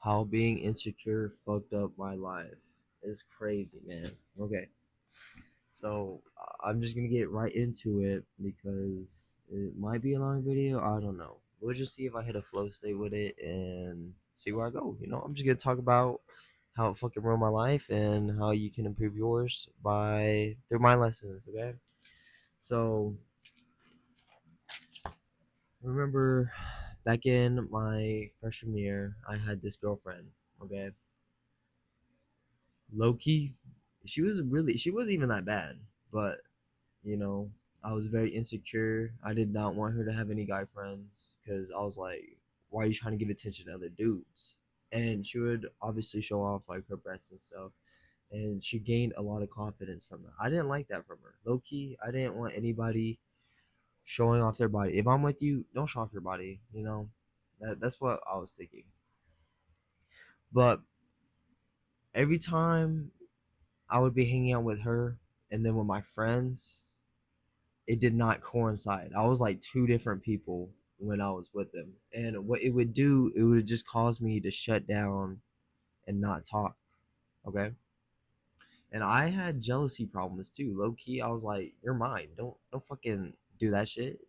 How being insecure fucked up my life is crazy, man. Okay, so I'm just gonna get right into it because it might be a long video. I don't know. We'll just see if I hit a flow state with it and see where I go. I'm just gonna talk about how it fucking ruined my life and how you can improve yours by through my lessons. Okay, so remember back in my freshman year, I had this girlfriend. Okay, low key, she wasn't even that bad, but you know, I was very insecure. I did not want her to have any guy friends because I was like, why are you trying to give attention to other dudes? And she would obviously show off like her breasts and stuff. And she gained a lot of confidence from that. I didn't like that from her. Low key, I didn't want anybody showing off their body. If I'm with you, don't show off your body. That's what I was thinking. But every time I would be hanging out with her and then with my friends, it did not coincide. I was like two different people when I was with them. And what it would do, it would just cause me to shut down and not talk. Okay. And I had jealousy problems too. Low key, I was like, you're mine. Don't fucking do that shit.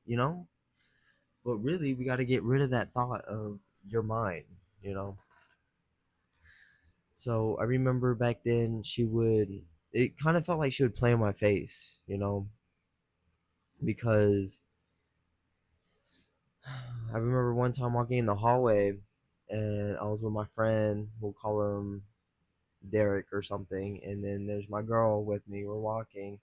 But really we gotta get rid of that thought of you're mine. So I remember back then it kind of felt like she would play in my face, because I remember one time walking in the hallway and I was with my friend, we'll call him Derek or something, and then there's my girl with me. We're walking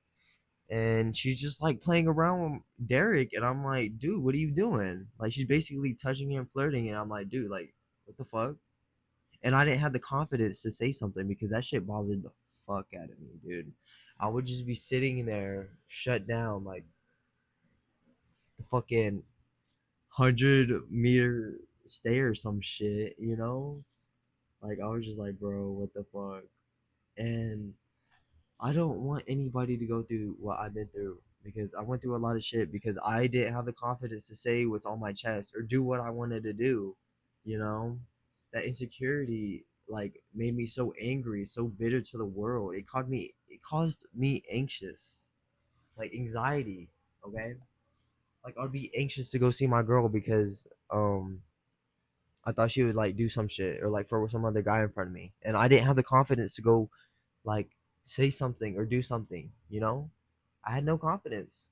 and she's just like playing around with Derek, and I'm like, dude, what are you doing? Like, she's basically touching me and flirting, and I'm like, dude, like, what the fuck? And I didn't have the confidence to say something because that shit bothered the fuck out of me, dude. I would just be sitting there shut down like the fucking 100-meter stay or some shit. Like, I was just like, bro, what the fuck? And I don't want anybody to go through what I've been through because I went through a lot of shit because I didn't have the confidence to say what's on my chest or do what I wanted to do. You know, that insecurity like made me so angry, so bitter to the world. It caused me anxious, like anxiety. Okay, like I'd be anxious to go see my girl because I thought she would like do some shit or like for some other guy in front of me, and I didn't have the confidence to go like say something or do something. I had no confidence.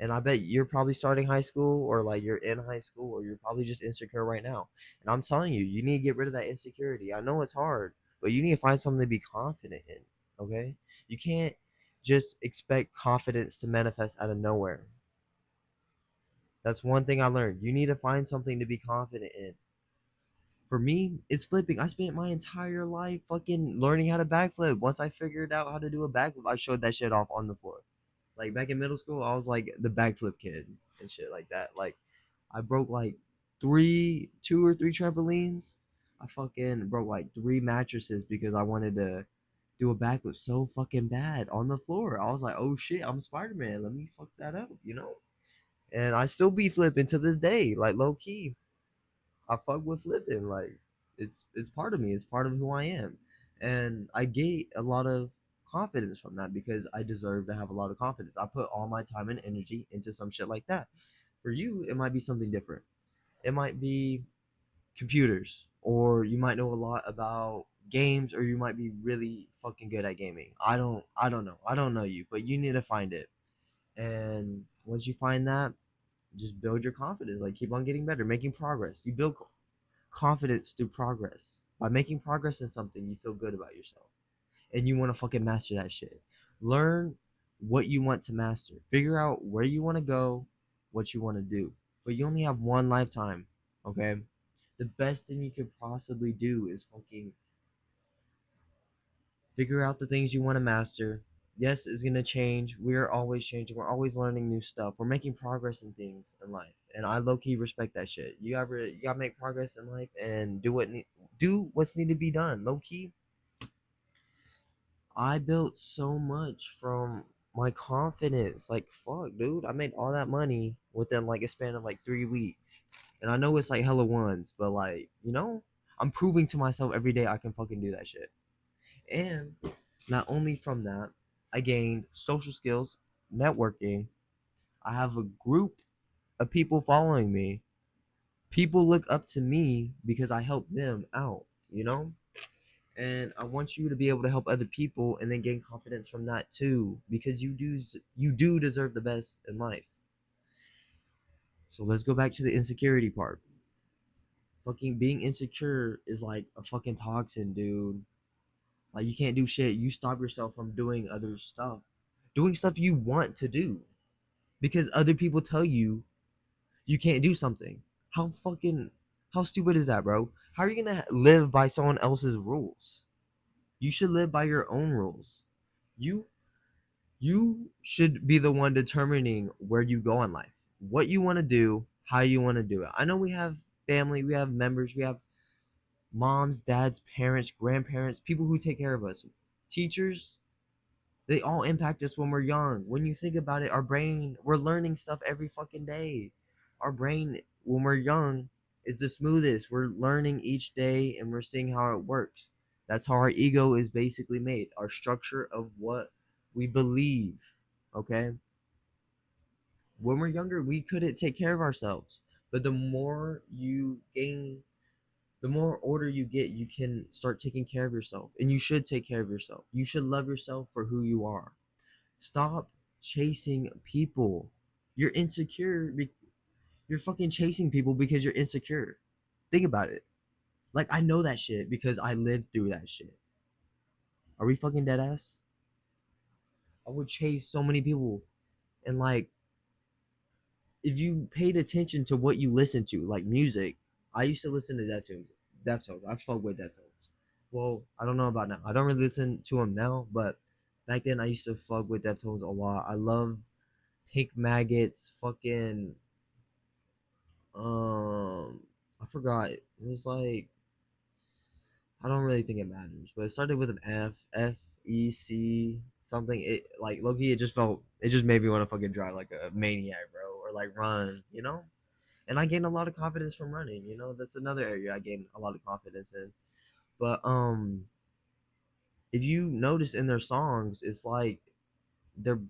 And I bet you're probably starting high school or like you're in high school or you're probably just insecure right now. And I'm telling you, you need to get rid of that insecurity. I know it's hard, but you need to find something to be confident in. Okay? You can't just expect confidence to manifest out of nowhere. That's one thing I learned. You need to find something to be confident in. For me, it's flipping. I spent my entire life fucking learning how to backflip. Once I figured out how to do a backflip, I showed that shit off on the floor. Like back in middle school, I was like the backflip kid and shit like that. Like I broke like two or three trampolines. I fucking broke like three mattresses because I wanted to do a backflip so fucking bad on the floor. I was like, oh shit, I'm Spider Man. Let me fuck that up. And I still be flipping to this day, like low key. I fuck with flipping. Like it's part of me. It's part of who I am, and I get a lot of confidence from that because I deserve to have a lot of confidence. I put all my time and energy into some shit like that. For you, it might be something different. It might be computers, or you might know a lot about games, or you might be really fucking good at gaming. I don't know. I don't know you, but you need to find it. And once you find that, just build your confidence. Like keep on getting better, making progress. You build confidence through progress. By making progress in something, you feel good about yourself. And you want to fucking master that shit. Learn what you want to master. Figure out where you want to go, what you want to do. But you only have one lifetime, okay? The best thing you could possibly do is fucking figure out the things you want to master. Yes, it's gonna change. We're always changing. We're always learning new stuff. We're making progress in things in life, and I low key respect that shit. You gotta make progress in life and do what's need to be done. Low key, I built so much from my confidence. Like fuck, dude, I made all that money within like a span of like 3 weeks, and I know it's like hella ones, but like. I'm proving to myself every day I can fucking do that shit. And not only from that, I gained social skills, networking. I have a group of people following me. People look up to me because I help them out, you know? And I want you to be able to help other people and then gain confidence from that too, because you do deserve the best in life. So let's go back to the insecurity part. Fucking being insecure is like a fucking toxin, dude. Like you can't do shit. You stop yourself from doing other stuff. Doing stuff you want to do because other people tell you you can't do something. How fucking how stupid is that, bro? How are you going to live by someone else's rules? You should live by your own rules. You you should be the one determining where you go in life. What you want to do, how you want to do it. I know we have family, we have members, we have moms, dads, parents, grandparents, people who take care of us, teachers. They all impact us when we're young. When you think about it, our brain, we're learning stuff every fucking day. Our brain, when we're young, is the smoothest. We're learning each day and we're seeing how it works. That's how our ego is basically made. Our structure of what we believe. Okay? When we're younger, we couldn't take care of ourselves. But the more you gain, the more order you get, you can start taking care of yourself. And you should take care of yourself. You should love yourself for who you are. Stop chasing people. You're insecure. You're fucking chasing people because you're insecure. Think about it. Like, I know that shit because I lived through that shit. Are we fucking dead ass? I would chase so many people. And, like, if you paid attention to what you listen to, like music, I used to listen to Deftones. I fuck with Deftones. Well, I don't know about now. I don't really listen to them now, but back then I used to fuck with Deftones a lot. I love Pink Maggots, fucking I forgot. It was like I don't really think it matters, but it started with an F E C something. It like Loki. It just made me want to fucking drive like a maniac, bro, or like run, you know. And I gained a lot of confidence from running. You know, that's another area I gained a lot of confidence in. But if you notice in their songs, it's like they're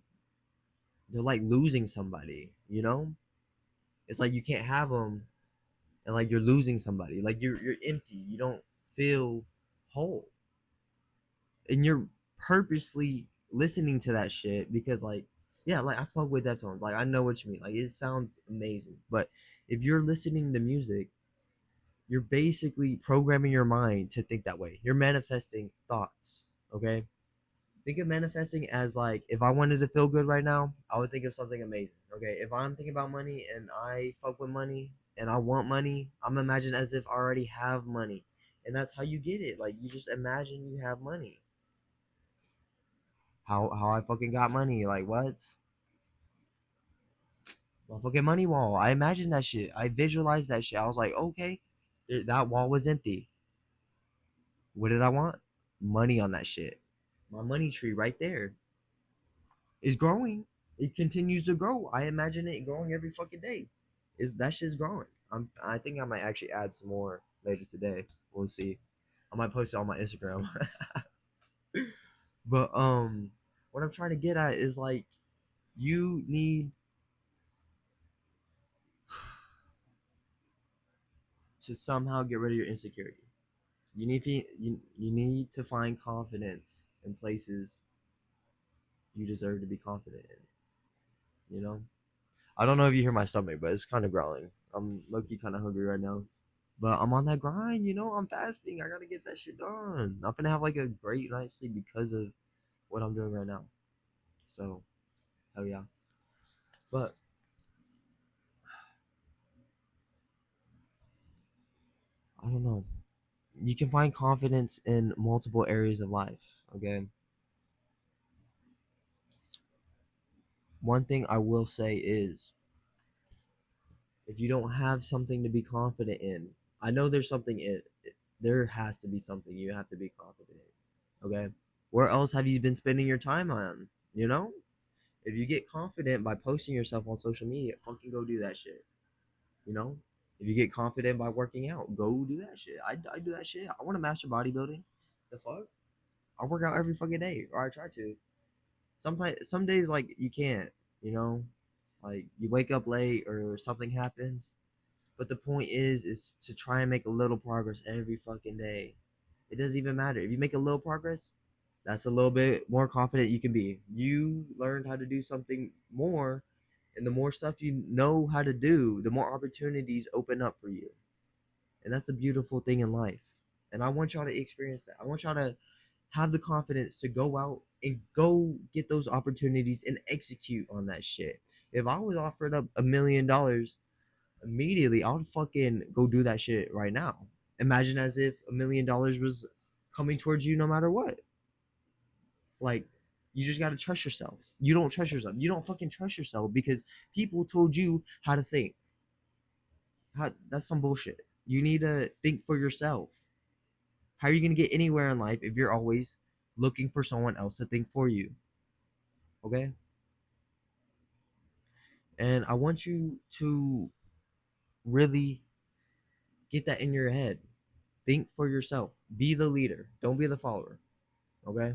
they're like losing somebody. You know, it's like you can't have them and like you're losing somebody. Like you're empty. You don't feel whole, and you're purposely listening to that shit because like yeah, like I fuck with that tone. Like I know what you mean. Like it sounds amazing, but if you're listening to music, you're basically programming your mind to think that way. You're manifesting thoughts. Okay. Think of manifesting as like if I wanted to feel good right now, I would think of something amazing. Okay. If I'm thinking about money and I fuck with money and I want money, I'm imagine as if I already have money. And that's how you get it. Like you just imagine you have money. How I fucking got money. Like what? My fucking money wall. I imagined that shit. I visualized that shit. I was like, okay, that wall was empty. What did I want? Money on that shit. My money tree right there is growing. It continues to grow. I imagine it growing every fucking day. Is that shit's growing? I think I might actually add some more later today. We'll see. I might post it on my Instagram. But what I'm trying to get at is like you need to somehow get rid of your insecurity. You need to find confidence in places you deserve to be confident in. You know, I don't know if you hear my stomach, but it's kind of growling. I'm low-key kind of hungry right now. But I'm on that grind, you know. I'm fasting. I gotta get that shit done. I'm gonna have like a great night's sleep because of what I'm doing right now. So, hell yeah. But I don't know. You can find confidence in multiple areas of life. Okay. One thing I will say is if you don't have something to be confident in, I know there's something there has to be something you have to be confident in. Okay. Where else have you been spending your time on? You know? If you get confident by posting yourself on social media, fucking go do that shit. You know? If you get confident by working out, go do that shit. I do that shit. I want to master bodybuilding. The fuck? I work out every fucking day, or I try to. Sometimes, some days, like, you can't, you know, like, you wake up late or something happens. But the point is to try and make a little progress every fucking day. It doesn't even matter if you make a little progress. That's a little bit more confident you can be. You learned how to do something more, and the more stuff you know how to do, the more opportunities open up for you. And that's a beautiful thing in life. And I want y'all to experience that. I want y'all to have the confidence to go out and go get those opportunities and execute on that shit. If I was offered up $1 million immediately, I would fucking go do that shit right now. Imagine as if $1 million was coming towards you no matter what. Like, you just gotta trust yourself. You don't trust yourself. You don't fucking trust yourself because people told you how to think. That's some bullshit. You need to think for yourself. How are you gonna get anywhere in life if you're always looking for someone else to think for you? Okay? And I want you to really get that in your head. Think for yourself. Be the leader. Don't be the follower. Okay?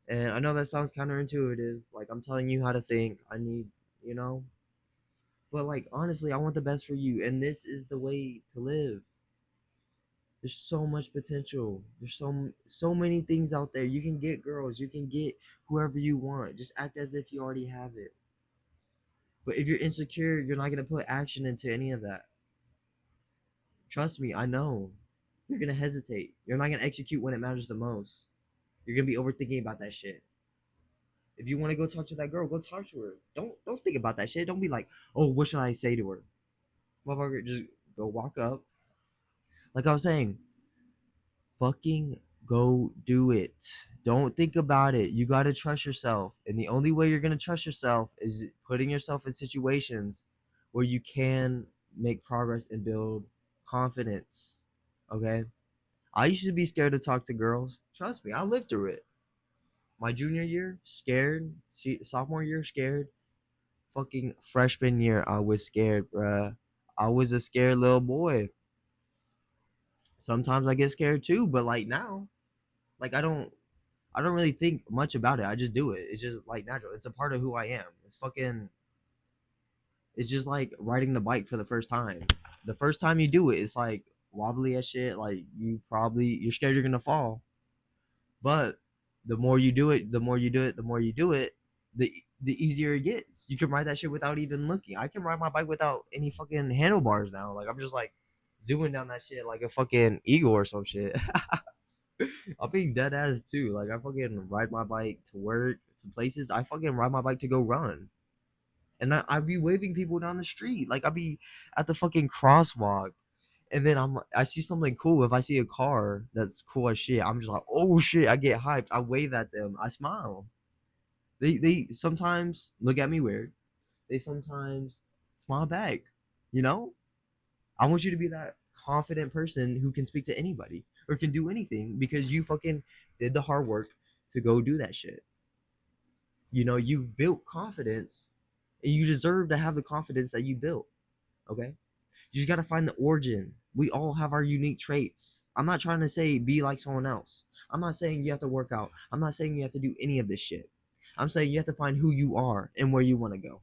And I know that sounds counterintuitive. Like, I'm telling you how to think. I need, you know, but like, honestly, I want the best for you, and this is the way to live. There's so much potential. There's so many things out there. You can get girls. You can get whoever you want. Just act as if you already have it. But if you're insecure, you're not gonna put action into any of that. Trust me, I know. You're gonna hesitate. You're not gonna execute when it matters the most. You're gonna be overthinking about that shit. If you want to go talk to that girl, go talk to her. Don't think about that shit. Don't be like, oh, what should I say to her? Motherfucker, just go walk up. Like I was saying, fucking go do it. Don't think about it. You gotta trust yourself. And the only way you're gonna trust yourself is putting yourself in situations where you can make progress and build confidence. Okay? I used to be scared to talk to girls. Trust me, I lived through it. My junior year, scared. Sophomore year, scared. Fucking freshman year, I was scared, bruh. I was a scared little boy. Sometimes I get scared too, but like now, like I don't really think much about it. I just do it. It's just like natural. It's a part of who I am. It's just like riding the bike for the first time. The first time you do it, it's like wobbly as shit. Like, you're scared you're gonna fall. But the more you do it, the more you do it, the more you do it, the easier it gets. You can ride that shit without even looking. I can ride my bike without any fucking handlebars now. Like, I'm just like zooming down that shit like a fucking eagle or some shit. I'm being dead ass too. Like, I fucking ride my bike to work, to places. I fucking ride my bike to go run. And I be waving people down the street. Like, I be at the fucking crosswalk. And then I see something cool. If I see a car that's cool as shit, I'm just like, oh shit, I get hyped. I wave at them. I smile. They sometimes look at me weird. They sometimes smile back. You know? I want you to be that confident person who can speak to anybody or can do anything because you fucking did the hard work to go do that shit. You know, you built confidence and you deserve to have the confidence that you built. Okay? You just got to find the origin. We all have our unique traits. I'm not trying to say be like someone else. I'm not saying you have to work out. I'm not saying you have to do any of this shit. I'm saying you have to find who you are and where you want to go.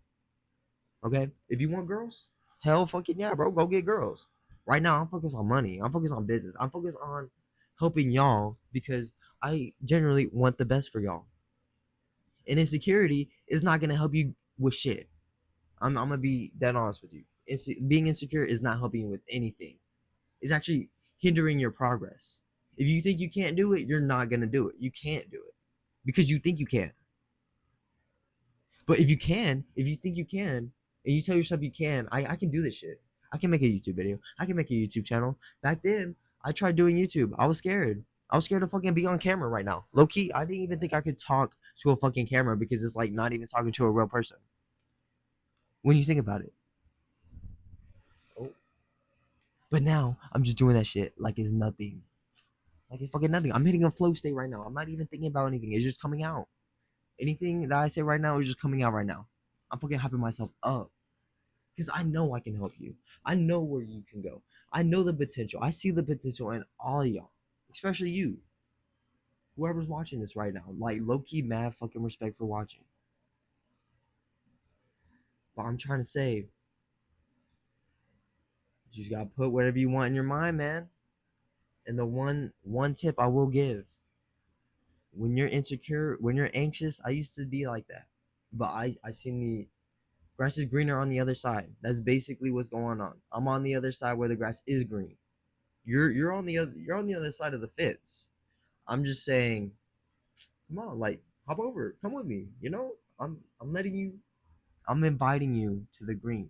Okay? If you want girls, hell fucking yeah, bro. Go get girls. Right now, I'm focused on money. I'm focused on business. I'm focused on helping y'all because I generally want the best for y'all. And insecurity is not going to help you with shit. I'm going to be dead honest with you. Being insecure is not helping you with anything. It's actually hindering your progress. If you think you can't do it, you're not going to do it. You can't do it because you think you can. But if you can, if you think you can, and you tell yourself you can, I can do this shit. I can make a YouTube video. I can make a YouTube channel. Back then, I tried doing YouTube. I was scared. I was scared to fucking be on camera right now. Low key, I didn't even think I could talk to a fucking camera because it's like not even talking to a real person. When you think about it. Oh. But now, I'm just doing that shit like it's nothing. Like it's fucking nothing. I'm hitting a flow state right now. I'm not even thinking about anything. It's just coming out. Anything that I say right now is just coming out right now. I'm fucking hyping myself up. because I know I can help you. I know where you can go. I know the potential. I see the potential in all of y'all, especially you, whoever's watching this right now. Like low key, mad fucking respect for watching. But I'm trying to say, you just gotta put whatever you want in your mind, man. And the one tip I will give: when you're insecure, when you're anxious, I used to be like that, but I seen the grass is greener on the other side. That's basically what's going on. I'm on the other side where the grass is green. You're on the other side of the fence. I'm just saying, come on, like hop over, come with me. You know, I'm letting you, I'm inviting you to the green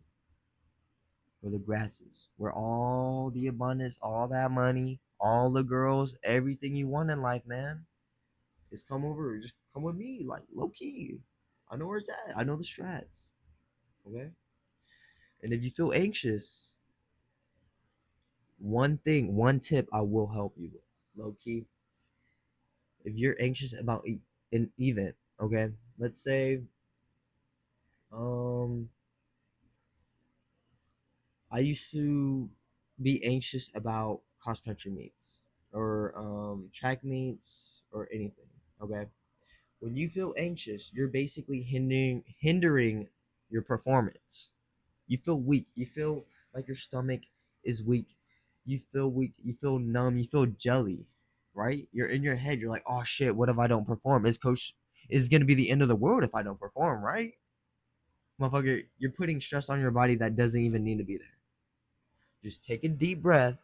where the grass is, where all the abundance, all that money, all the girls, everything you want in life, man, is come over. Just come with me, like low key. I know where it's at. I know the strats. Okay. And if you feel anxious, one thing, one tip I will help you with, low key. If you're anxious about an event, okay, let's say, um, I used to be anxious about cross country meets or track meets or anything. Okay, when you feel anxious, you're basically hindering your performance. You feel weak. You feel like your stomach is weak. You feel weak. You feel numb. You feel jelly, right? You're in your head. You're like, oh shit, what if I don't perform? Is gonna be the end of the world if I don't perform, right? Motherfucker, you're putting stress on your body that doesn't even need to be there. Just take a deep breath.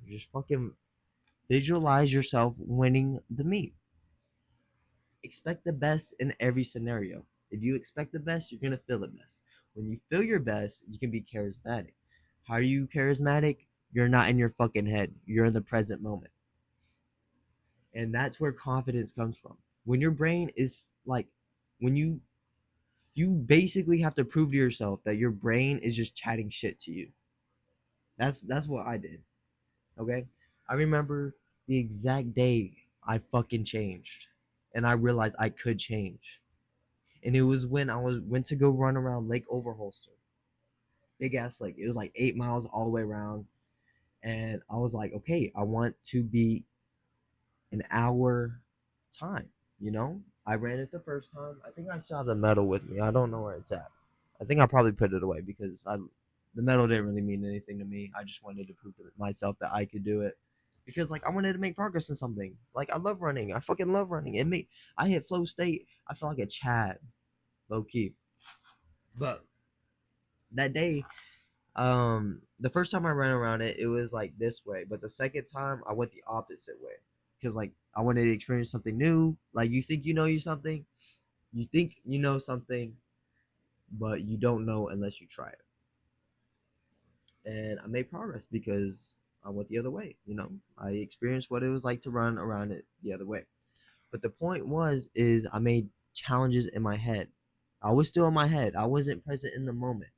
Just fucking visualize yourself winning the meet. Expect the best in every scenario. If you expect the best, you're gonna feel the best. When you feel your best, you can be charismatic. How are you charismatic? You're not in your fucking head. You're in the present moment. And that's where confidence comes from. When your brain is like when you basically have to prove to yourself that your brain is just chatting shit to you. That's what I did. Okay? I remember the exact day I fucking changed and I realized I could change. And it was when I went to go run around Lake Overholster, big ass lake. It was like 8 miles all the way around, and I was like, okay, I want to be an hour time. You know, I ran it the first time. I think I still have the medal with me. I don't know where it's at. I think I probably put it away because the medal didn't really mean anything to me. I just wanted to prove to myself that I could do it. Because like I wanted to make progress in something. Like I love running. I fucking love running. I hit flow state. I feel like a Chad, low key. But that day, the first time I ran around it, it was like this way, but the second time I went the opposite way because like I wanted to experience something new. Like you think you know something, but you don't know unless you try it. And I made progress because I went the other way. You know, I experienced what it was like to run around it the other way. But the point is I made challenges in my head. I was still in my head. I wasn't present in the moment.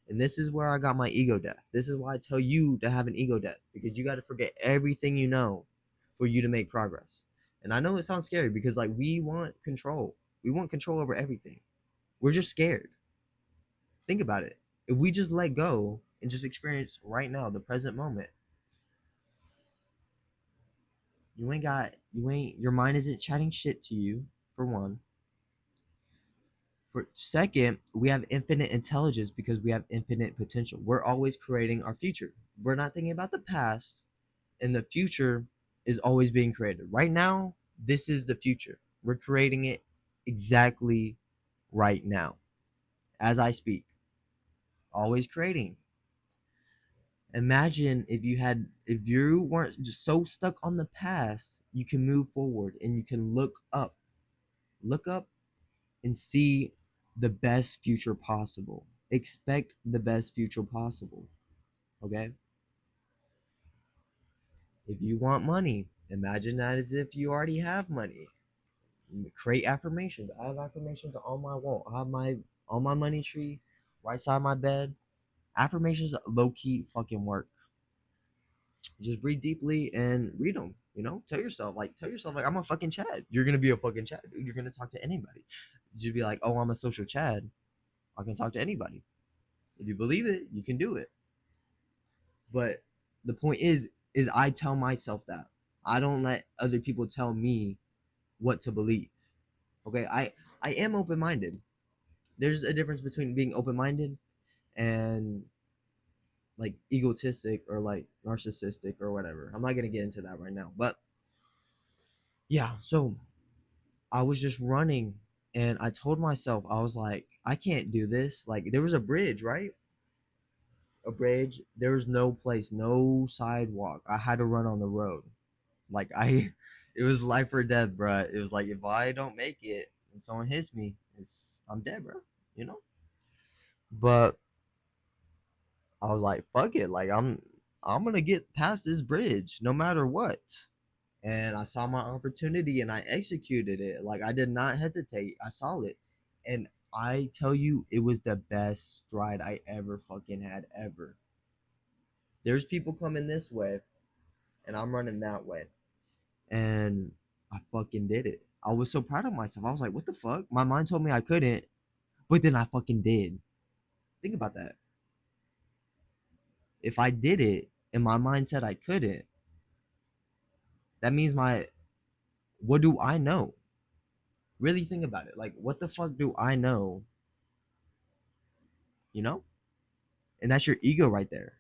And this is where I got my ego death. This is why I tell you to have an ego death because you got to forget everything you know for you to make progress. And I know it sounds scary because like we want control. We want control over everything. We're just scared. Think about it. If we just let go and just experience right now, the present moment, your mind isn't chatting shit to you, for one. For second, we have infinite intelligence because we have infinite potential. We're always creating our future. We're not thinking about the past, and the future is always being created. Right now, this is the future. We're creating it exactly right now as I speak. Always creating. Imagine if you weren't just so stuck on the past, you can move forward and you can look up. Look up and see the best future possible. Expect the best future possible. Okay? If you want money, imagine that as if you already have money. Create affirmations. I have affirmations on my wall. I have my on my money tree, right side of my bed. Affirmations low key fucking work. Just breathe deeply and read them. You know, tell yourself like I'm a fucking Chad. You're gonna be a fucking Chad, dude. You're gonna talk to anybody. You'd be like, oh, I'm a social Chad. I can talk to anybody. If you believe it, you can do it. But the point is I tell myself that. I don't let other people tell me what to believe. Okay, I am open minded. There's a difference between being open minded and like egotistic or like narcissistic or whatever. I'm not gonna get into that right now. But yeah, so I was just running and I told myself, I was like, I can't do this. Like there was a bridge, right? A bridge. There was no place, no sidewalk. I had to run on the road. Like I it was life or death, bruh. It was like if I don't make it and someone hits me, I'm dead, bro. You know? But I was like, fuck it. Like I'm gonna get past this bridge no matter what. And I saw my opportunity and I executed it. Like I did not hesitate. I saw it. And I tell you, it was the best stride I ever fucking had ever. There's people coming this way and I'm running that way. And I fucking did it. I was so proud of myself. I was like, what the fuck? My mind told me I couldn't, but then I fucking did. Think about that. If I did it and my mind said I couldn't, that means what do I know? Really think about it. Like, what the fuck do I know? You know? And that's your ego right there.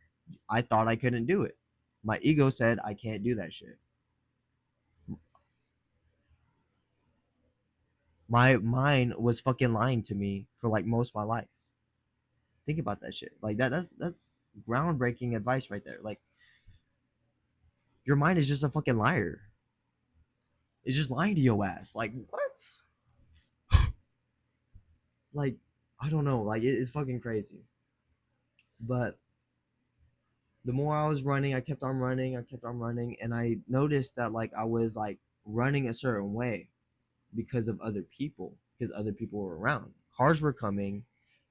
I thought I couldn't do it. My ego said I can't do that shit. My mind was fucking lying to me for like most of my life. Think about that shit. Like that's groundbreaking advice right there. Like your mind is just a fucking liar. It's just lying to your ass. Like what? Like I don't know. Like it's fucking crazy. But the more I was running, I kept on running. I kept on running, and I noticed that like I was like running a certain way because of other people, because other people were around. Cars were coming,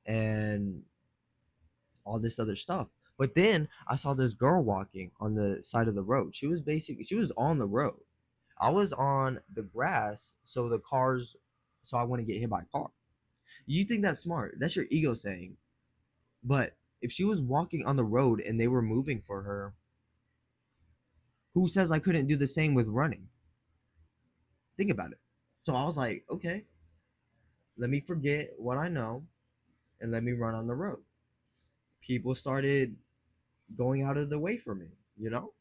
and all this other stuff. But then I saw this girl walking on the side of the road. She was on the road. I was on the grass, so the cars, so I wouldn't get hit by a car. You think that's smart? That's your ego saying. But if she was walking on the road and they were moving for her, who says I couldn't do the same with running? Think about it. So I was like, okay, let me forget what I know and let me run on the road. People started going out of the way for me, you know?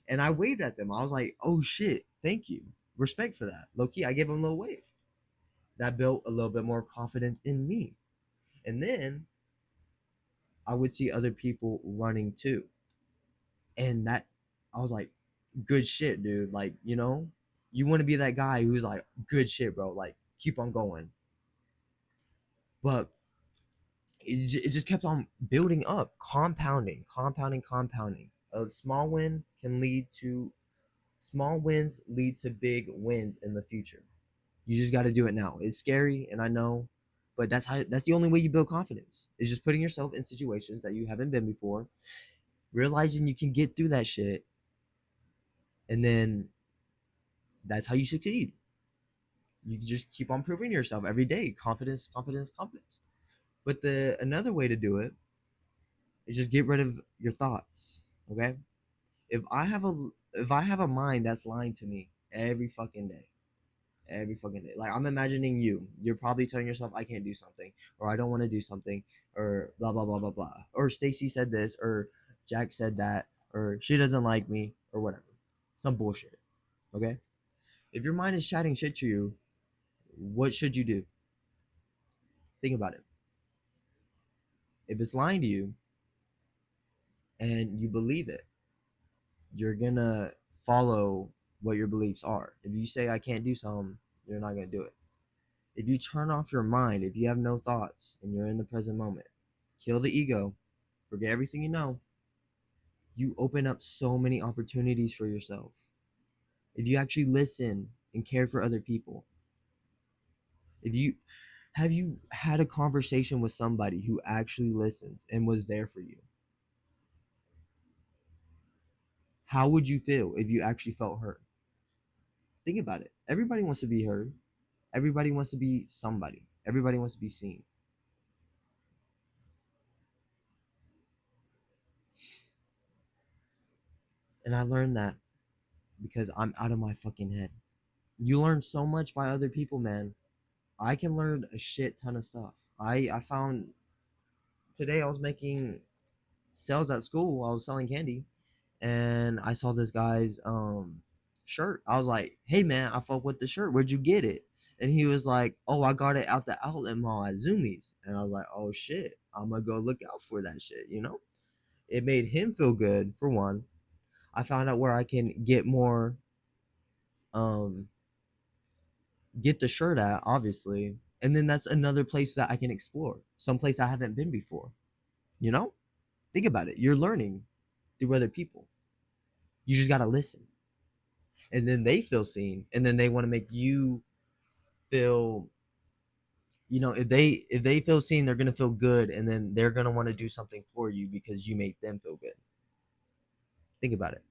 And I waved at them. I was like, oh shit, thank you. Respect for that. Low key, I gave them a little wave. That built a little bit more confidence in me. And then I would see other people running too. And that, I was like, good shit, dude. Like, you know, you want to be that guy who's like, good shit, bro. Like, keep on going. But it just kept on building up, compounding, compounding, compounding. A small win can lead to small wins lead to big wins in the future. You just got to do it now. It's scary, and I know, but that's the only way you build confidence. Is just putting yourself in situations that you haven't been before, realizing you can get through that shit, and then that's how you succeed. You just keep on proving yourself every day. Confidence, confidence, confidence. But the another way to do it is just get rid of your thoughts. Okay? If I have a mind that's lying to me every fucking day. Like I'm imagining you're probably telling yourself I can't do something, or I don't want to do something, or blah blah blah blah blah, or Stacy said this, or Jack said that, or she doesn't like me, or whatever, some bullshit. Okay, if your mind is chatting shit to you, what should you do? Think about it. If it's lying to you and you believe it, you're gonna follow what your beliefs are. If you say I can't do something, you're not gonna do it. If you turn off your mind, if you have no thoughts and you're in the present moment, kill the ego, forget everything you know, you open up so many opportunities for yourself. If you actually listen and care for other people, if you have you had a conversation with somebody who actually listens and was there for you, how would you feel if you actually felt hurt? Think about it. Everybody wants to be heard. Everybody wants to be somebody. Everybody wants to be seen. And I learned that because I'm out of my fucking head. You learn so much by other people, man. I can learn a shit ton of stuff. I found today I was making sales at school. I was selling candy, and I saw this guy's shirt. I was like, "Hey man, I fuck with the shirt. Where'd you get it?" And he was like, "Oh, I got it out the outlet mall at Zoomies." And I was like, "Oh shit, I'm gonna go look out for that shit." You know, it made him feel good for one. I found out where I can get more, um, get the shirt at, obviously, and then that's another place that I can explore, some place I haven't been before. You know, think about it. You're learning through other people. You just gotta listen, and then they feel seen, and then they want to make you feel, if they feel seen, they're gonna feel good, and then they're gonna want to do something for you because you made them feel good. Think about it.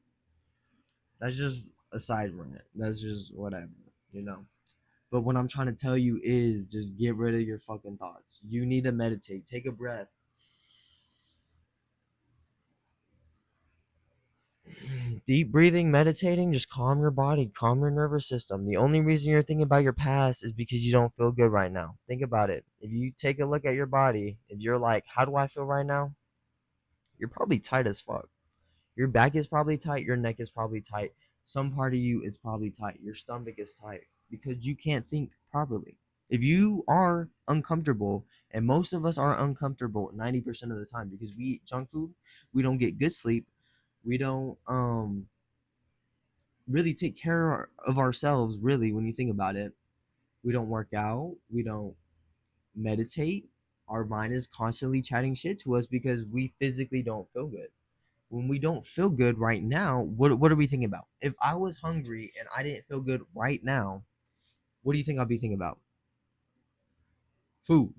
That's just a side rant. That's just whatever, you know. But what I'm trying to tell you is just get rid of your fucking thoughts. You need to meditate. Take a breath. Deep breathing, meditating, just calm your body, calm your nervous system. The only reason you're thinking about your past is because you don't feel good right now. Think about it. If you take a look at your body, if you're like, how do I feel right now? You're probably tight as fuck. Your back is probably tight. Your neck is probably tight. Some part of you is probably tight. Your stomach is tight because you can't think properly. If you are uncomfortable, and most of us are uncomfortable 90% of the time because we eat junk food, we don't get good sleep, we don't really take care of ourselves, really, when you think about it. We don't work out, we don't meditate. Our mind is constantly chatting shit to us because we physically don't feel good. When we don't feel good right now, what are we thinking about? If I was hungry and I didn't feel good right now, what do you think I'll be thinking about? Food.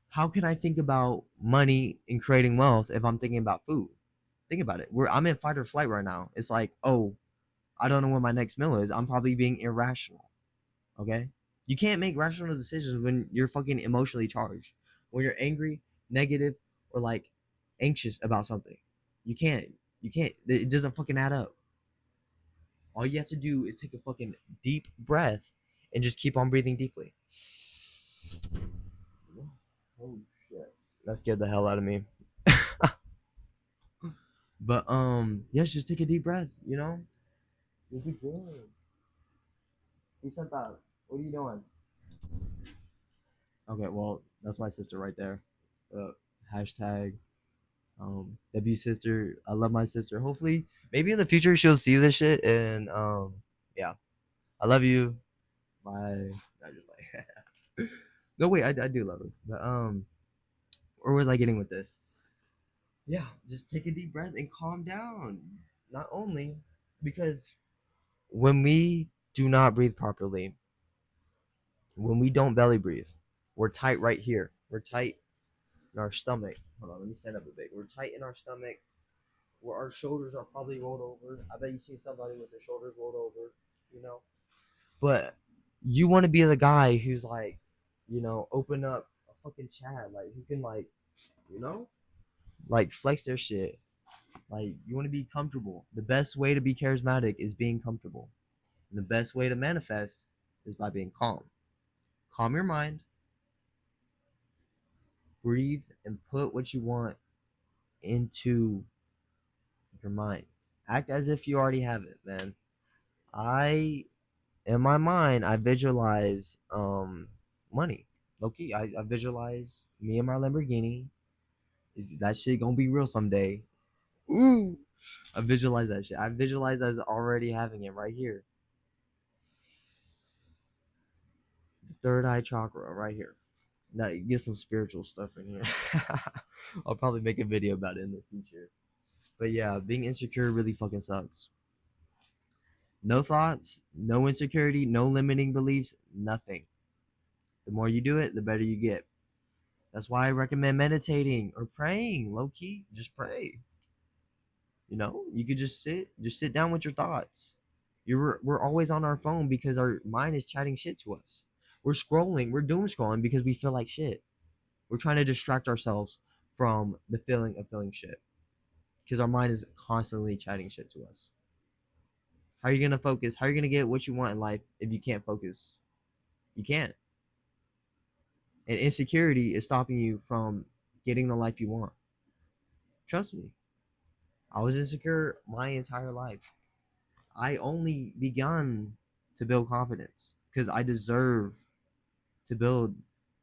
How can I think about money and creating wealth if I'm thinking about food? Think about it. I'm in fight or flight right now. It's like, oh, I don't know what my next meal is. I'm probably being irrational. Okay? You can't make rational decisions when you're fucking emotionally charged. When you're angry, negative, or like anxious about something. You can't. You can't. It doesn't fucking add up. All you have to do is take a fucking deep breath and just keep on breathing deeply. Oh shit. That scared the hell out of me. But yes, just take a deep breath, you know? You'll be good. He sent that. What are you doing? Okay, well, that's my sister right there. Hashtag W sister. I love my sister. Hopefully, maybe in the future she'll see this shit and yeah. I love you. Bye. I'm just like no wait, I do love her. But where was I getting with this? Yeah, just take a deep breath and calm down. Not only because when we do not breathe properly, when we don't belly breathe, we're tight right here. We're tight in our stomach. Hold on, let me stand up a bit. We're tight in our stomach where our shoulders are probably rolled over. I bet you see somebody with their shoulders rolled over, you know? But you want to be the guy who's like, open up a fucking chat, like who can like, you know, like flex their shit. Like you want to be comfortable. The best way to be charismatic is being comfortable. And the best way to manifest is by being calm. Calm your mind, breathe, and put what you want into your mind. Act as if you already have it, man. I in my mind I visualize money. Loki, I visualize me and my Lamborghini. Is that shit gonna be real someday? Ooh. I visualize that shit. I visualize as already having it right here. The third eye chakra right here. Now get some spiritual stuff in here. I'll probably make a video about it in the future. But yeah, being insecure really fucking sucks. No thoughts, no insecurity, no limiting beliefs, nothing. The more you do it, the better you get. That's why I recommend meditating or praying, low key. Just pray. You could just sit down with your thoughts. We're always on our phone because our mind is chatting shit to us. We're scrolling, we're doom scrolling because we feel like shit. We're trying to distract ourselves from the feeling of feeling shit because our mind is constantly chatting shit to us. How are you gonna focus? How are you gonna get what you want in life if you can't focus? You can't. And insecurity is stopping you from getting the life you want. Trust me. I was insecure my entire life. I only begun to build confidence because I deserve to build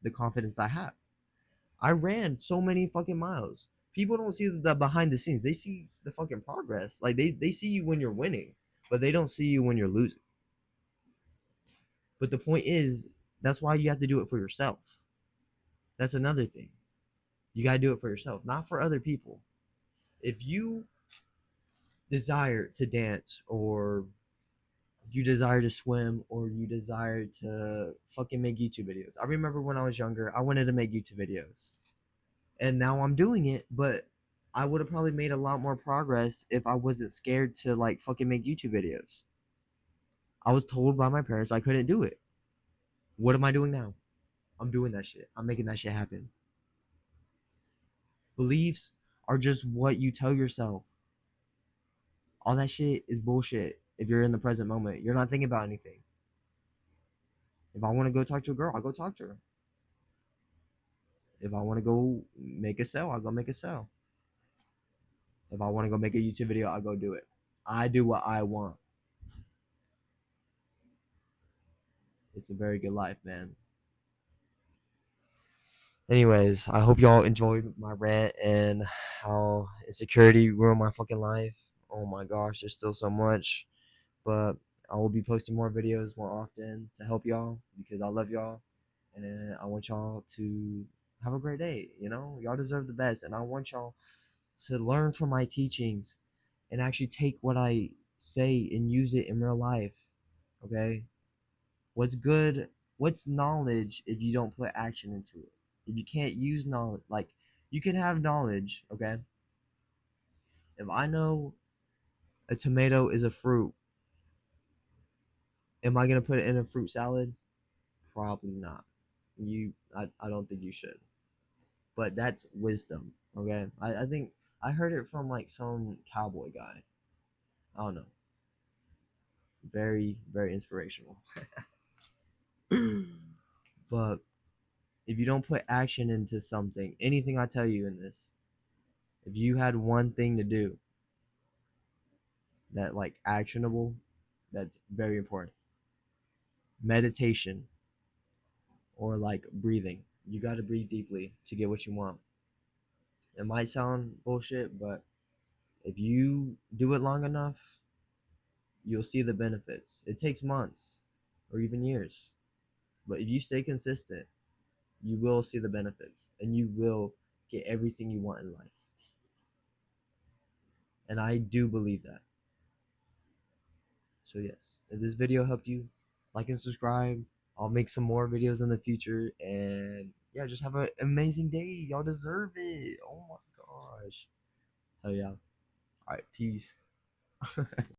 the confidence I have. I ran so many fucking miles. People don't see the behind the scenes. They see the fucking progress. Like they see you when you're winning, but they don't see you when you're losing. But the point is, that's why you have to do it for yourself. That's another thing. You got to do it for yourself, not for other people. If you desire to dance or you desire to swim or you desire to fucking make YouTube videos. I remember when I was younger, I wanted to make YouTube videos. And now I'm doing it, but I would have probably made a lot more progress if I wasn't scared to like fucking make YouTube videos. I was told by my parents I couldn't do it. What am I doing now? I'm doing that shit. I'm making that shit happen. Beliefs are just what you tell yourself. All that shit is bullshit if you're in the present moment. You're not thinking about anything. If I want to go talk to a girl, I'll go talk to her. If I want to go make a sale, I'll go make a sale. If I want to go make a YouTube video, I'll go do it. I do what I want. It's a very good life, man. Anyways, I hope y'all enjoyed my rant and how insecurity ruined my fucking life. Oh my gosh, there's still so much. But I will be posting more videos more often to help y'all because I love y'all and I want y'all to have a great day. You know, y'all deserve the best, and I want y'all to learn from my teachings and actually take what I say and use it in real life. Okay? What's good? What's knowledge if you don't put action into it? If you can't use knowledge, like you can have knowledge, okay? If I know a tomato is a fruit, am I gonna put it in a fruit salad? Probably not. I don't think you should. But that's wisdom, okay? I think I heard it from like some cowboy guy. I don't know. Very, very inspirational. But if you don't put action into something, anything I tell you in this, if you had one thing to do that like actionable, that's very important. Meditation or like breathing. You got to breathe deeply to get what you want. It might sound bullshit, but if you do it long enough, you'll see the benefits. It takes months or even years. But if you stay consistent, you will see the benefits and you will get everything you want in life. And I do believe that. So yes, if this video helped you, like and subscribe. I'll make some more videos in the future, and yeah, just have an amazing day. Y'all deserve it. Oh my gosh. Hell yeah. All right, peace.